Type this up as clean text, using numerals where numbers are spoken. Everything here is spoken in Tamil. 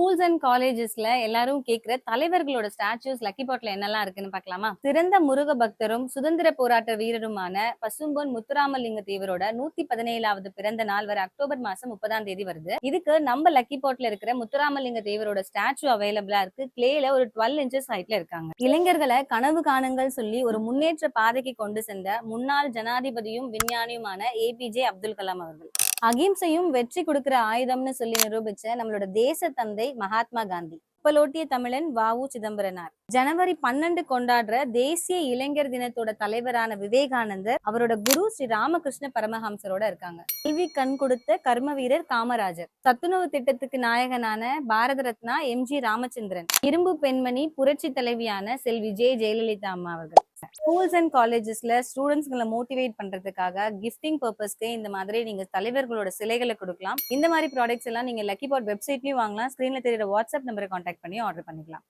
ஸ்கூல்ஸ் அண்ட் காலேஜஸ்ல எல்லாரும் கேக்குற தலைவர்களோட ஸ்டாச்சுஸ் லக்கி பாட்ல என்னெல்லாம் இருக்குன்னு பார்க்கலாமா? சிறந்த முருக பக்தரும் சுதந்திர போராட்ட வீரருமான பசும்பொன் முத்துராமலிங்க தேவரோட 117வது பிறந்த நாள் வர அக்டோபர் மாசம் 30ஆம் தேதி வருது. இதுக்கு நம்ம லக்கி பாட்ல இருக்கிற முத்துராமலிங்க தேவரோட ஸ்டாச்சு அவைலபிளா இருக்கு. கிளேல ஒரு 12 இன்ச்சஸ் ஹைட்ல இருக்காங்க. இளைஞர்களை கனவு காணுங்கள் சொல்லி ஒரு முன்னேற்ற பாதைக்கு கொண்டு சென்ற முன்னாள் ஜனாதிபதியும் விஞ்ஞானியுமான ஏபிஜே அப்துல் கலாம் அவர்கள். அகிம்சையும் வெற்றி கொடுக்கிற ஆயுதம்னு சொல்லி நிரூபிச்ச நம்மளோட தேச தந்தை மகாத்மா காந்தி. கப்பலோட்டிய தமிழன் வ.உ. சிதம்பரனார். ஜனவரி 12 கொண்டாடுற தேசிய இளைஞர் தினத்தோட தலைவரான விவேகானந்தர் அவரோட குரு ஸ்ரீ ராமகிருஷ்ண பரமஹம்சரோட இருக்காங்க. கல்வி கண் கொடுத்த கர்ம வீரர் காமராஜர். சத்துணவு திட்டத்துக்கு நாயகனான பாரத ரத்னா எம்.ஜி. ராமச்சந்திரன். இரும்பு பெண்மணி புரட்சி தலைவியான செல்வி ஜெயலலிதா அம்மா அவர்கள். ஸ்கூல்ஸ் அண்ட் காலேஜஸ்ல ஸ்டூடெண்ட்ஸ்களை மோட்டிவேட் பண்றதுக்காக கிஃப்டிங் பர்பஸ்க்கு இந்த மாதிரி நீங்க தலைவர்களோட சிலைகளை கொடுக்கலாம். இந்த மாதிரி ப்ராடக்ட்ஸ் எல்லாம் நீங்க லக்கி பாட் வெப்சைட்லயும் வாங்கலாம். ஸ்கிரீன்ல தெரியுற வாட்ஸ்அப் நம்பரை கான்டாக்ட் பண்ணி ஆர்டர் பண்ணிக்கலாம்.